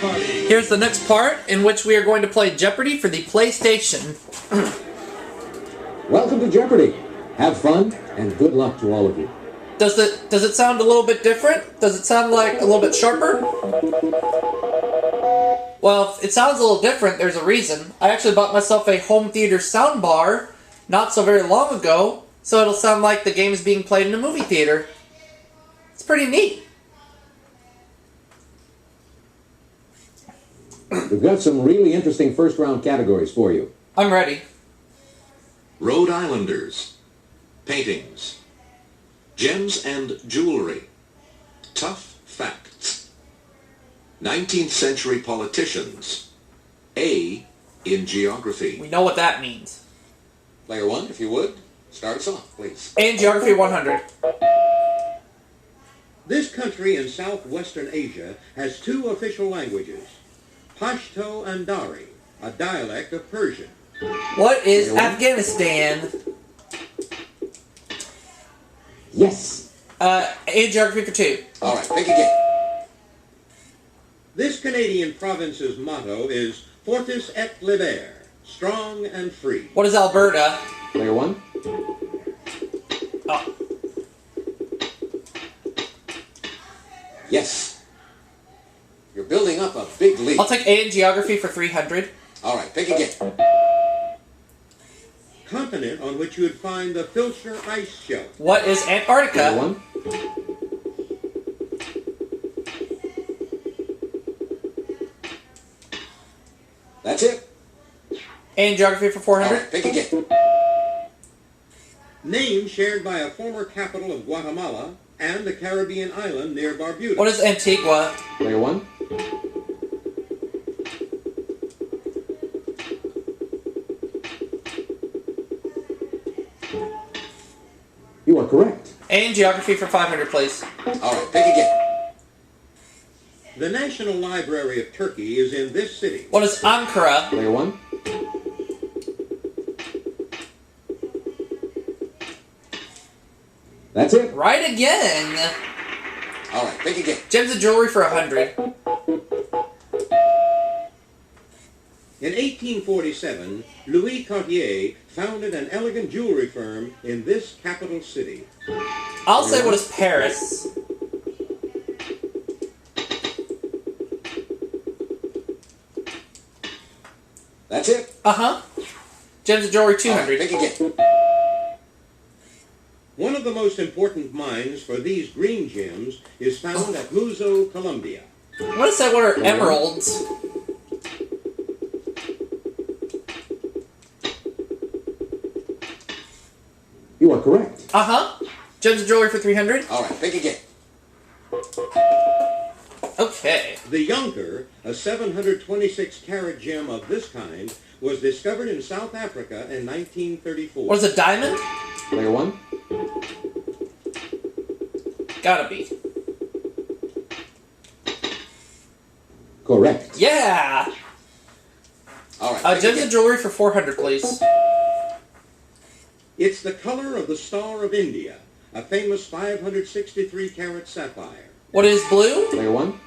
Jeopardy! Here's the next part in which we are going to play Jeopardy for the PlayStation. Welcome to Jeopardy! Have fun and good luck to all of you. Does it sound a little bit different? Does it sound like a little bit sharper? Well, if it sounds a little different, there's a reason. I actually bought myself a home theater soundbar not so very long ago, so it'll sound like the game is being played in a movie theater. It's pretty neat. We've got some really interesting first round categories for you. I'm ready. Rhode Islanders, paintings, gems and jewelry, tough facts, 19th century politicians, A in geography. We know what that means. Player one, if you would, start us off, please. A in Geography 100. This country in southwestern Asia has two official languages, Pashto and Dari, a dialect of Persian. What is Afghanistan? Yes. A in Geography for 2. All right, pick again. This Canadian province's motto is Fortis et Liber, strong and free. What is Alberta? Player one. Oh. Yes. You're building up a big lead. I'll take A in Geography for 300. All right, pick again. Continent on which you would find the Filcher ice shelf. What is Antarctica? Player one. That's it. A in Geography for All 400. right, pick again. Name shared by a former capital of Guatemala and a Caribbean island near Barbuda. What is Antigua? Player one. You are correct. A in Geography for 500, please. All right, pick again. The National Library of Turkey is in this city. What is Ankara? Player one. That's it. Right again. All right, pick again. Gems and Jewelry for 100. In 1847, Louis Cartier founded an elegant jewelry firm in this capital city. I'll say what is Paris? That's it. Uh-huh. Gems and Jewelry All right, 200. pick again. One of the most important mines for these green gems is found at Muzo, Colombia. What is that? What are emeralds? You are correct. Uh-huh. Gems and Jewelry for 300. All right, pick again. Okay. The Yonker, a 726-carat gem of this kind, was discovered in South Africa in 1934. What is a diamond? Player one. Gotta be. Correct. Yeah! All right, pick Gems again. and Jewelry for 400, please. It's the color of the Star of India, a famous 563-carat sapphire. What is blue? Player one.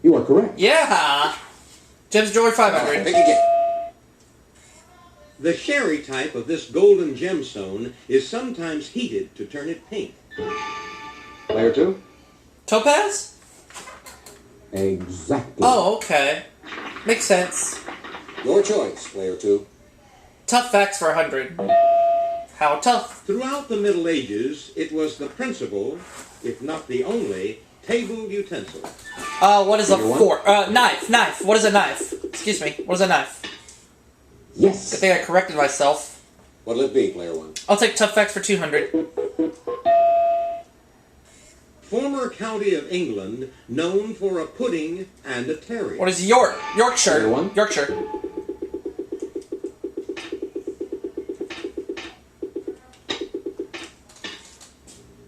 You are correct. Yeah! Gems and Jewelry All right, 500. pick again. The sherry type of this golden gemstone is sometimes heated to turn it pink. Player two. Topaz? Exactly. Oh, okay. Makes sense. Your choice, player two. Tough facts for 100. How tough? Throughout the Middle Ages, it was the principal, if not the only, table utensil. What is a Player one. fork? Knife. What is a knife? Excuse me. What is a knife? Good Yes. thing I corrected myself. What'll it be, player one? I'll take tough facts for 200. Former county of England, known for a pudding and a terrier. What is Yorkshire? Player one. Yorkshire.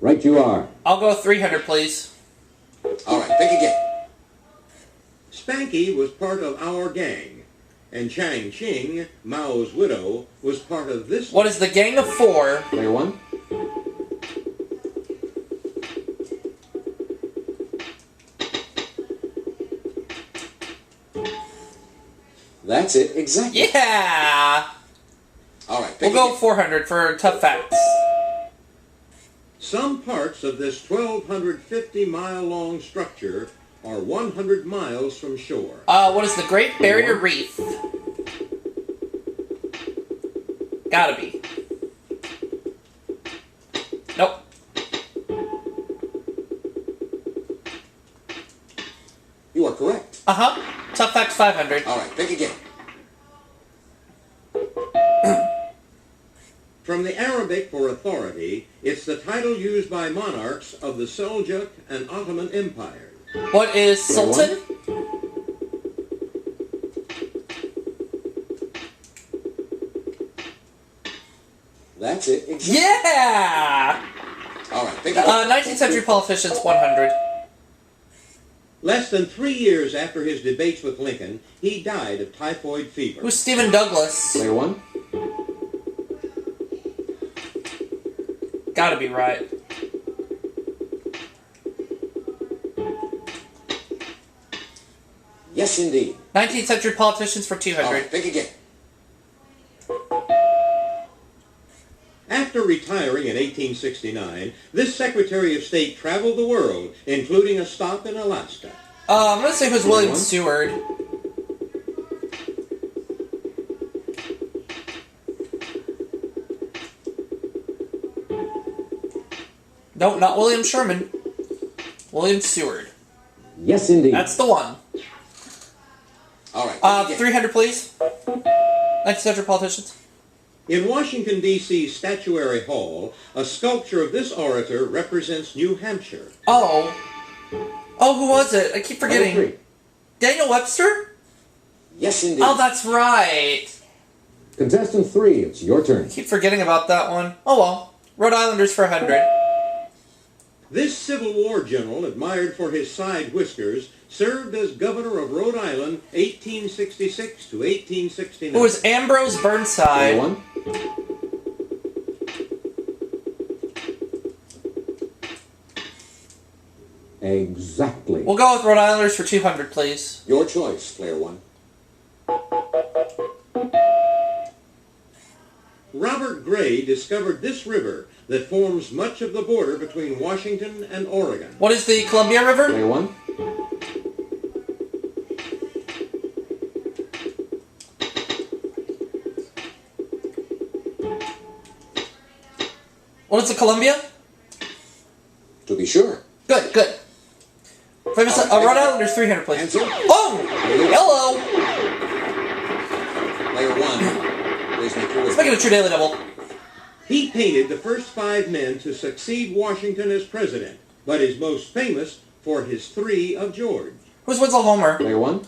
Right you are. I'll go 300, please. All right, pick again. Spanky was part of our gang, and Chang Ching, Mao's widow, was part of this. What is the Gang of Four? Player one. That's it, exactly. Yeah! All right, We'll pick go again. 400 for tough facts. Some parts of this 1,250-mile-long structure are 100 miles from shore. What is the Great Barrier Reef? Gotta be. Nope. You are correct. Uh-huh. Tough facts 500. All right, pick again. From the Arabic for authority, it's the title used by monarchs of the Seljuk and Ottoman empires. What is Sultan? That's it, exactly. Yeah! All right, pick again. 19th century politicians 100. Less than 3 years after his debates with Lincoln, he died of typhoid fever. Who's Stephen Douglas? Player one. Gotta be right. Yes, indeed. 19th century politicians for 200. All right, pick again. After retiring in 1869, this Secretary of State traveled the world, including a stop in Alaska. I'm gonna say who's William Seward. Nope, not William Sherman. William Seward. Yes, indeed. That's the one. All right, pick again. 300, please. 19th century politicians. In Washington, D.C.'s Statuary Hall, a sculpture of this orator represents New Hampshire. Oh. Oh, who was it? I keep forgetting. Player three. Daniel Webster? Yes, indeed. Oh, that's right. Contestant 3, it's your turn. I keep forgetting about that one. Oh well. Rhode Islanders for 100. This Civil War general, admired for his side whiskers, served as governor of Rhode Island 1866 to 1869. Who was Ambrose Player Burnside? one. Exactly. We'll go with Rhode Islanders for 200, please. Your choice, player one. Robert Gray discovered this river that forms much of the border between Washington and Oregon. What is the Columbia River? Player one. What is the Columbia? To be sure. Good, good. Famous Rhode Islanders 300, please. Answer. Oh! Hello! Player one. Please make your Let's way. make it a true daily double. He painted the first 5 men to succeed Washington as president, but is most famous for his 3 of George. Who's Winslow Homer? Player one.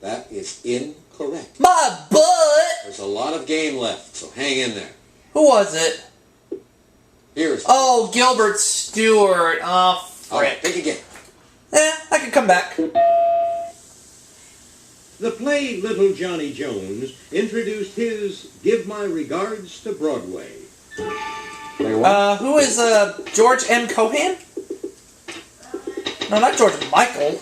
That is incorrect. My butt! There's a lot of game left, so hang in there. Who was it? Here's. Oh, Gilbert Stewart. Oh, All right, frick. pick again. I can come back. The play Little Johnny Jones introduced his Give My Regards to Broadway. Player one. Who is, George M. Cohan? No, not George Michael.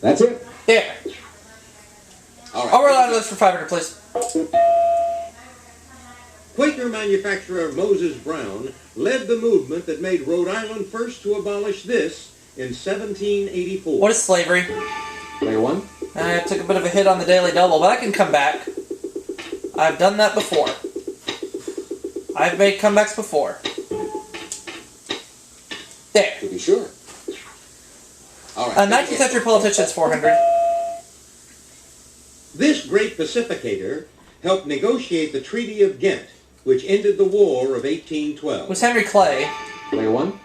That's it. There. All right. I'll roll pick out of again. this for 500, please. Quaker manufacturer Moses Brown led the movement that made Rhode Island first to abolish this in 1784. What is slavery? Player one. I took a bit of a hit on the daily double, but I can come back. I've done that before. I've made comebacks before. There. To be sure. All right. pick 19th again. century politicians 400. This great pacificator helped negotiate the Treaty of Ghent, which ended the War of 1812. Was Henry Clay? Player one.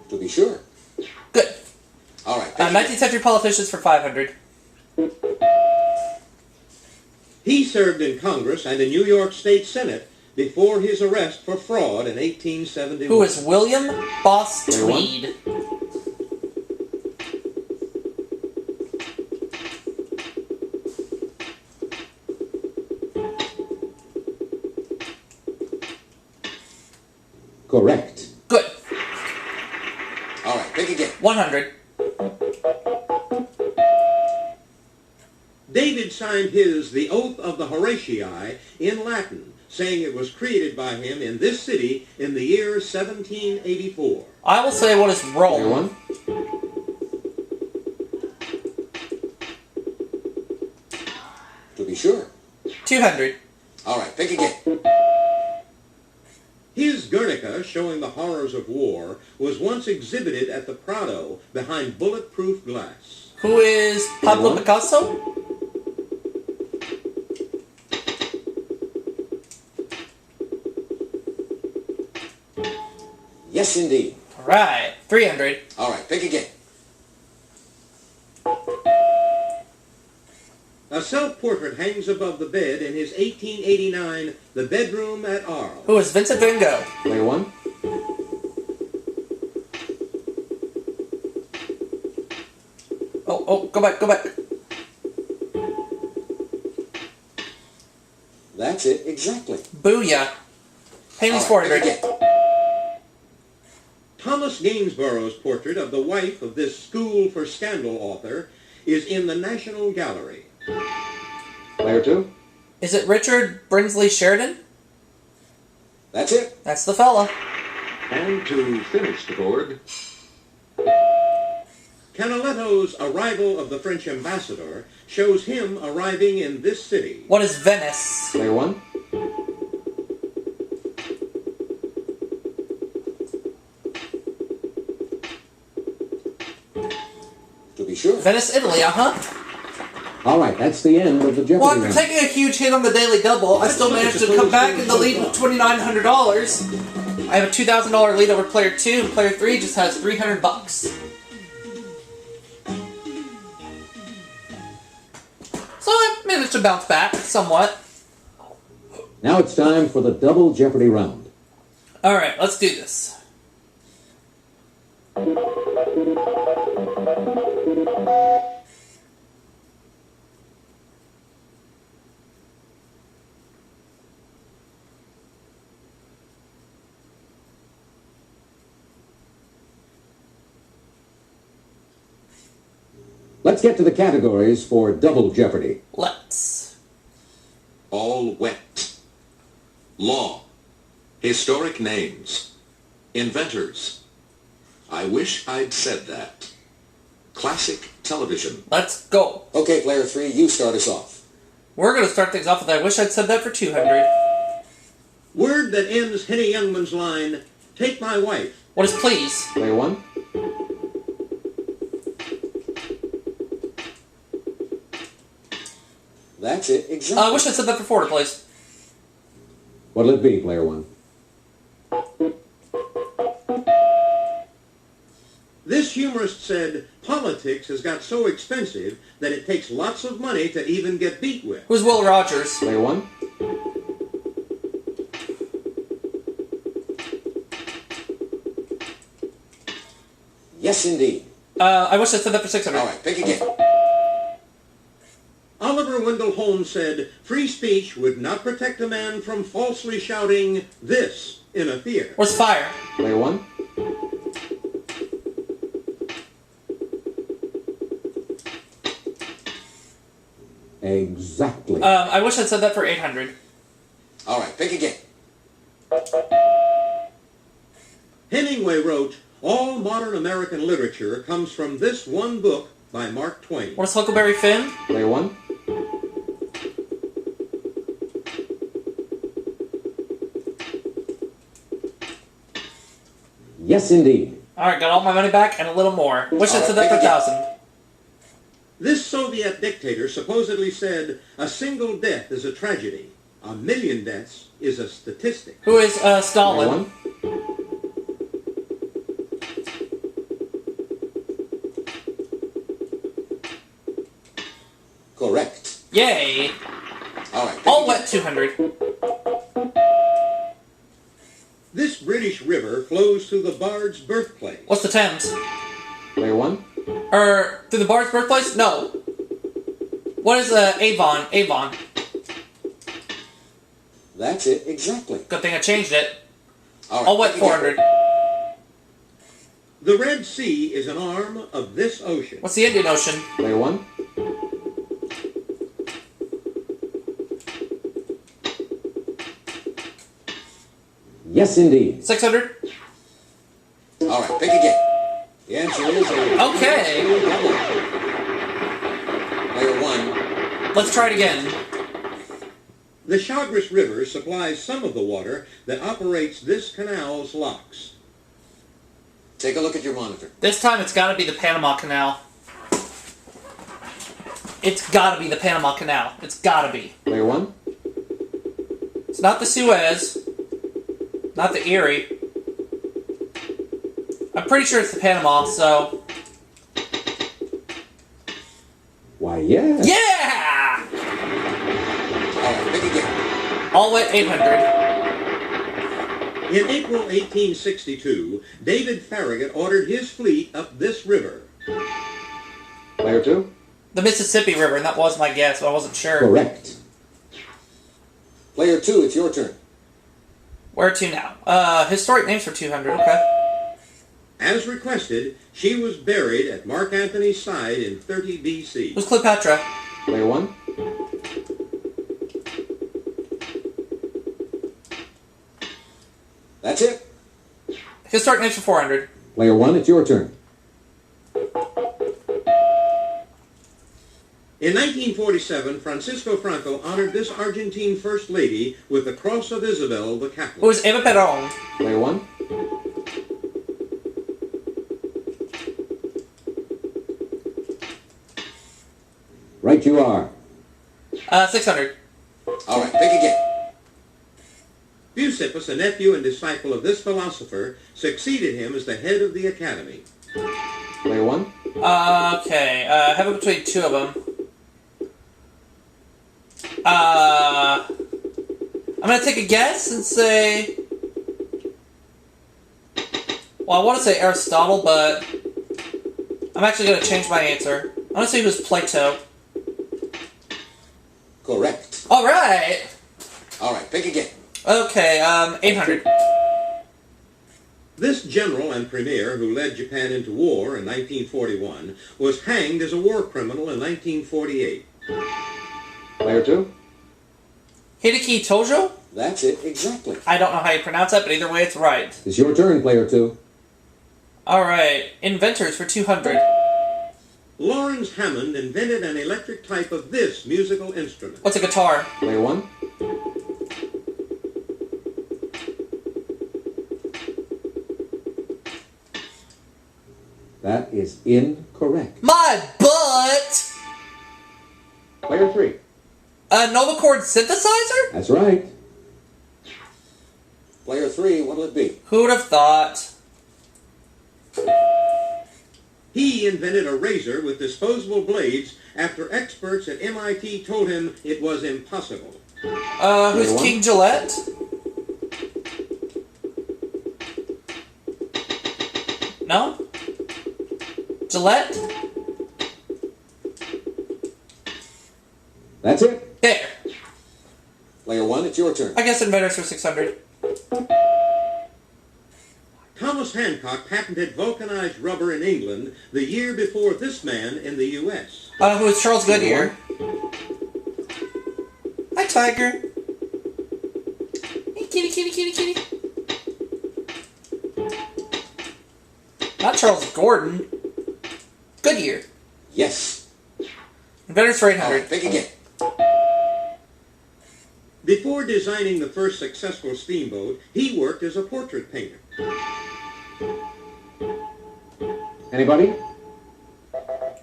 To be sure. Good. All right. pick again. 19th century politicians for 500. He served in Congress and the New York State Senate before his arrest for fraud in 1871. Who is William Boss Player one. Tweed? Correct. Good. All right, pick again. 100. David signed his The Oath of the Horatii in Latin, saying it was created by him in this city in the year 1784. I will say what is Player Rome. 1. To be sure. 200. All right, pick again. His Guernica, showing the horrors of war, was once exhibited at the Prado behind bulletproof glass. Who is Pablo Picasso? Yes, indeed. Alright. 300. All right, pick again. A self-portrait hangs above the bed in his 1889 The Bedroom at Arles. Who is Vincent Van Gogh? Player 1. Oh, go back. That's it, exactly. Booyah. Payments All right, 400. pick again. Thomas Gainsborough's portrait of the wife of this School for Scandal author is in the National Gallery. Player 2. Is it Richard Brinsley Sheridan? That's it. That's the fella. And to finish the board, Canaletto's Arrival of the French Ambassador shows him arriving in this city. What is Venice? Player 1. To be sure. Venice, Italy, All right, that's the end of the Jeopardy Well, after round. taking a huge hit on the Daily Double, I still managed to come back in the lead with $2,900. I have a $2,000 lead over Player 2, and Player 3 just has $300. So I managed to bounce back somewhat. Now it's time for the double Jeopardy round. Alright, let's do this. Let's get to the categories for double Jeopardy. Let's. All wet. Law. Historic names. Inventors. I wish I'd said that. Classic television. Let's go. Okay, player 3, you start us off. We're going to start things off with I wish I'd said that for 200. Word that ends Henny Youngman's line, "Take my wife." What is please? Player 1. That's it, exactly. I wish I'd said that for 400, please. What'll it be, Player 1? This humorist said, politics has got so expensive that it takes lots of money to even get beat with. Who's Will Rogers? Player 1. Yes, indeed. I wish I'd said that for 600. All right, pick again. Oliver Wendell Holmes said, free speech would not protect a man from falsely shouting this in a theater. What's fire? Player 1. Exactly. I wish I'd said that for 800. All right, pick again. Hemingway wrote, all modern American literature comes from this one book by Mark Twain. What's Huckleberry Finn? Player 1. Yes, indeed. Alright, got all my money back and a little more. Wish I'd said that for 1,000. This Soviet dictator supposedly said, a single death is a tragedy. A million deaths is a statistic. Who is Player Stalin? 1. Correct. Yay! All right, pick All again. wet 200. This British river flows through the bard's birthplace. What's the Thames? Player 1. Through the bard's birthplace? No. What is Avon? Avon. That's it, exactly. Good thing I changed it. All right. I'll wet pick again. 400. The Red Sea is an arm of this ocean. What's the Indian Ocean? Player one. Yes, indeed. 600. All right. Pick again. The answer is Okay. Player one. Let's try it again. The Chagres River supplies some of the water that operates this canal's locks. Take a look at your monitor. This time it's gotta be the Panama Canal. It's gotta be the Panama Canal. It's gotta be. Player one. It's not the Suez. Not the Erie. I'm pretty sure it's the Panama, so... Why, yes. Yeah! All right. Pick again. I'll wet 800. In April 1862, David Farragut ordered his fleet up this river. Player two. The Mississippi River, and that was my guess, but I wasn't sure. Correct. Player two. It's your turn. Where to now? Historic names for 200, okay. As requested, she was buried at Mark Antony's side in 30 B.C. Who's Cleopatra? Player one. That's it. Historic names for 400. Player one, it's your turn. In 1947, Francisco Franco honored this Argentine First Lady with the Cross of Isabel the Catholic. Who's Eva Perón? Player one. Right you are. 600. All right. Pick again. Bucephalus, a nephew and disciple of this philosopher, succeeded him as the head of the academy. Player one. Okay, have it between two of them. I'm gonna take a guess and say... Well, I want to say Aristotle, but... I'm actually gonna change my answer. I'm gonna say it was Plato. Correct. Alright! All right. Pick again. Okay, 800. This general and premier who led Japan into war in 1941 was hanged as a war criminal in 1948. Player two. Hideki Tojo? That's it. Exactly. I don't know how you pronounce that, but either way it's right. It's your turn, player two. Alright, inventors for 200. Lawrence Hammond invented an electric type of this musical instrument. What's a guitar? Player one. That is incorrect. My butt! Player three. A Nova Chord synthesizer? That's right. Player three. What'll it be? Who would have thought? He invented a razor with disposable blades after experts at MIT told him it was impossible. Who's Anyone? King Gillette? No? Gillette? That's it. There. Player one. It's your turn. I guess inventors for 600. Thomas Hancock patented vulcanized rubber in England the year before this man in the U.S. Who is Charles Goodyear? Hi, Tiger. Hey, kitty, kitty, kitty, kitty. Not Charles Gordon. Goodyear. Yes. Inventors for All 800. right. Pick again. Before designing the first successful steamboat, he worked as a portrait painter. Anybody?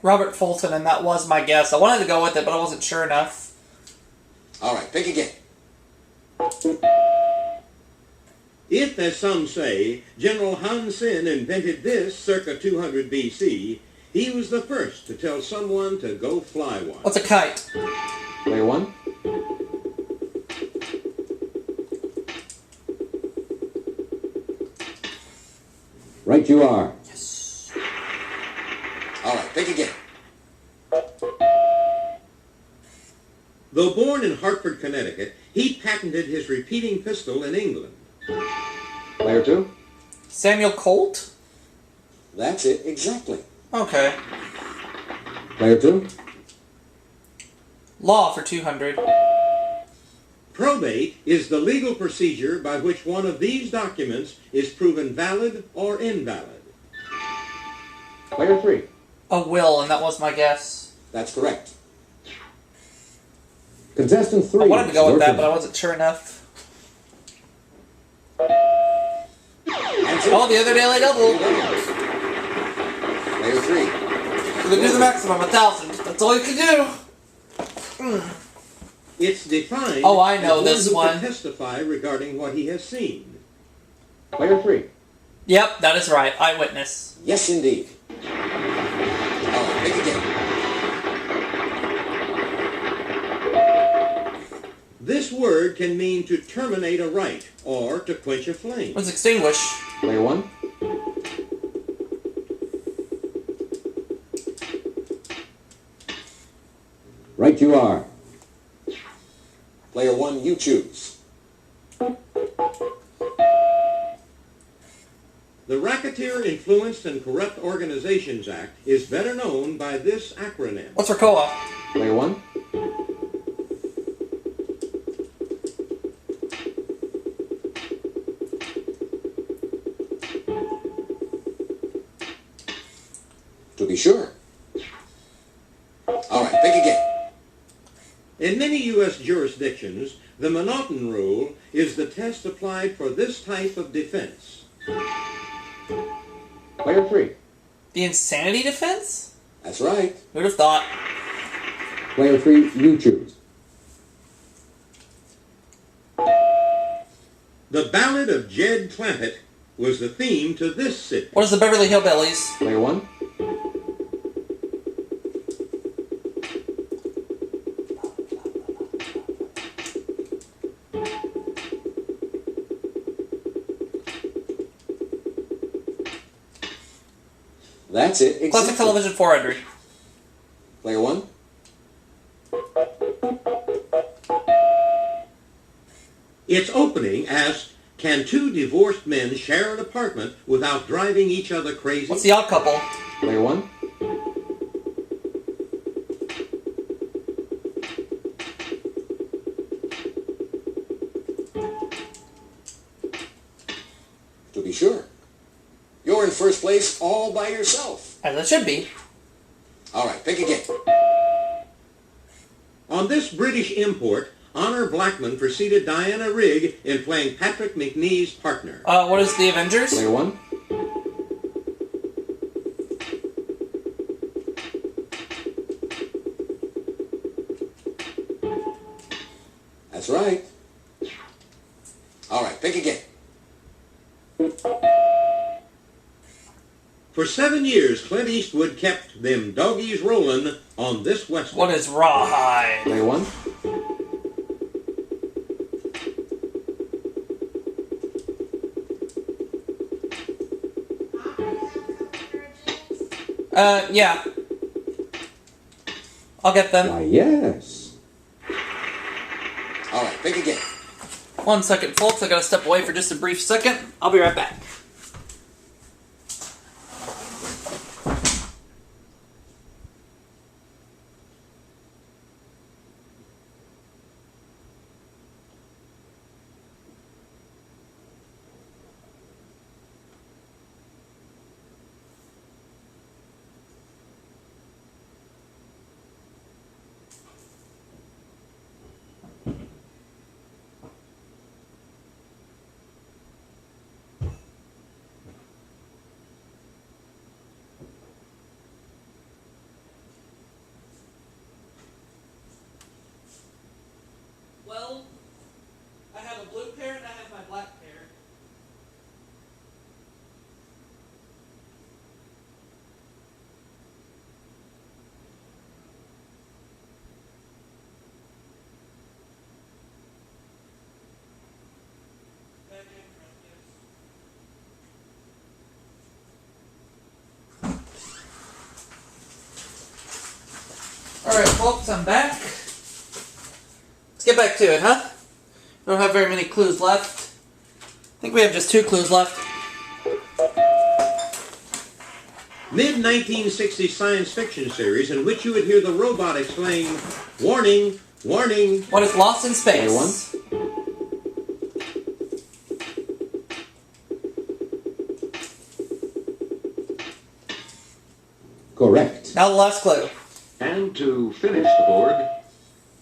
Robert Fulton, and that was my guess. I wanted to go with it, but I wasn't sure enough. All right. Pick again. If, as some say, General Han Sen invented this circa 200 B.C., he was the first to tell someone to go fly one. What's a kite? Player one. Right you are. Yes. All right. Pick again. Though born in Hartford, Connecticut, he patented his repeating pistol in England. Player Player 2. Samuel Colt? That's it, exactly. Okay. Player 2. Law for 200. Probate is the legal procedure by which one of these documents is proven valid or invalid. Player 3. A will, and that was my guess. That's correct. Contestant 3. I wanted to go with your that, turn. but I wasn't sure enough. That's it. Oh, the other daily double. Player 3. You can do the maximum, 1,000. That's all you can do. It's defined Oh, I know as this who one. can testify regarding what he has seen. Player 3. Yep, that is right. Eyewitness. Yes, indeed. All right, pick again. This word can mean to terminate a right or to quench a flame. Was extinguish. Player 1. Right you are. Player 1, you choose. The Racketeer Influenced and Corrupt Organizations Act is better known by this acronym. What's RCOA? Player 1. To be sure. All right, pick again. In many U.S. jurisdictions, the Monotone rule is the test applied for this type of defense. Player 3. The insanity defense? That's right. Who'd have thought? Player 3, you choose. The Ballad of Jed Clampett was the theme to this sit. What is the Beverly Hillbillies? Player 1. That's it, exactly. Classic Television 400. Player 1. Its opening asked, can two divorced men share an apartment without driving each other crazy? What's the Odd Couple? Player 1. To be sure. You're in first place all by yourself. As it should be. All right, pick again. On this British import, Honor Blackman preceded Diana Rigg in playing Patrick McNee's partner. What is the Avengers? Player 1. That's right. All right, pick again. For 7 years, Clint Eastwood kept them doggies rolling on this western. What is Rawhide? Player 1. Yeah. I'll get them. Why, yes. All right, pick again. 1 second, folks. I gotta step away for just a brief second. I'll be right back. Well, I have a blue pair and I have my black pair. Alright, folks, I'm back. Let's get back to it, huh? Don't have very many clues left. think we have just 2 clues left. Mid-1960s science fiction series in which you would hear the robot exclaim, "Warning, warning." What is Lost in Space? Player 1. Correct. Now the last clue. And to finish the board,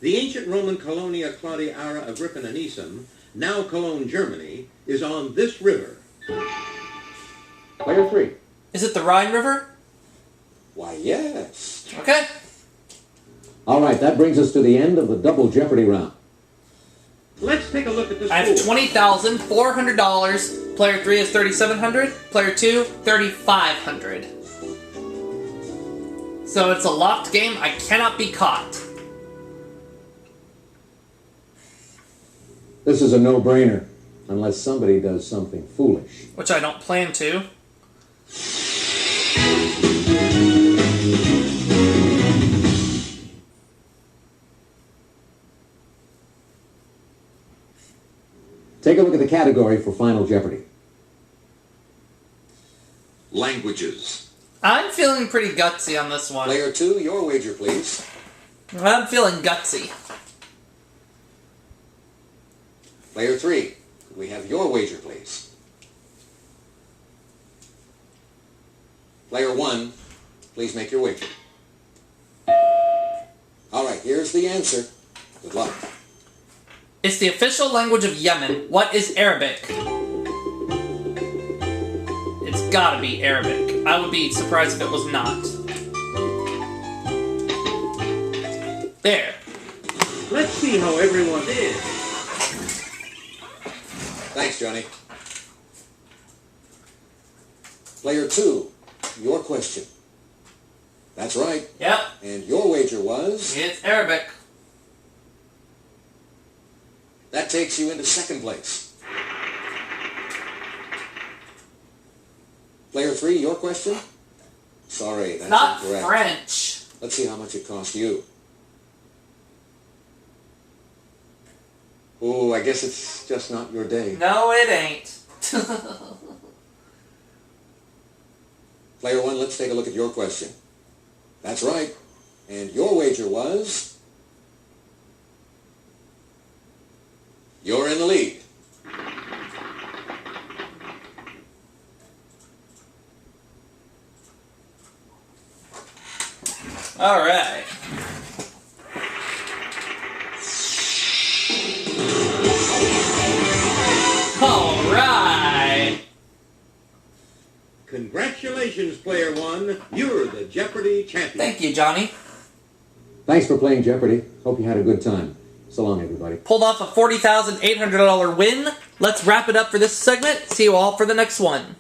The ancient Roman colonia Claudia Ara Agrippina Nisum, now Cologne, Germany, is on this river. Player 3. Is it the Rhine River? Why, yes. Okay. All right, that brings us to the end of the double Jeopardy round. Let's take a look at this I have board. $20,400. Player 3 is $3,700. Player 2, $3,500. So it's a locked game. I cannot be caught. This is a no-brainer, unless somebody does something foolish. Which I don't plan to. Take a look at the category for Final Jeopardy. languages. I'm feeling pretty gutsy on this one. Player 2, your wager, please. I'm feeling gutsy. Player 3, could we have your wager, please? Player 1, please make your wager. All right, here's the answer. Good luck. It's the official language of Yemen. What is Arabic? It's gotta be Arabic. I would be surprised if it was not. There. Let's see how everyone did. Thanks, Johnny. Player 2, your question. That's right. Yep. And your wager was? It's Arabic. That takes you into second place. Player 3, your question? Sorry, that's Not incorrect. French. Let's see how much it cost you. Oh, I guess it's just not your day. No, it ain't. Player 1, let's take a look at your question. That's right. And your wager was? You're in the lead. All right. All right. Congratulations, Player 1. You're the Jeopardy champion. Thank you, Johnny. Thanks for playing Jeopardy. Hope you had a good time. So long, everybody. Pulled off a $40,800 win. Let's wrap it up for this segment. See you all for the next one.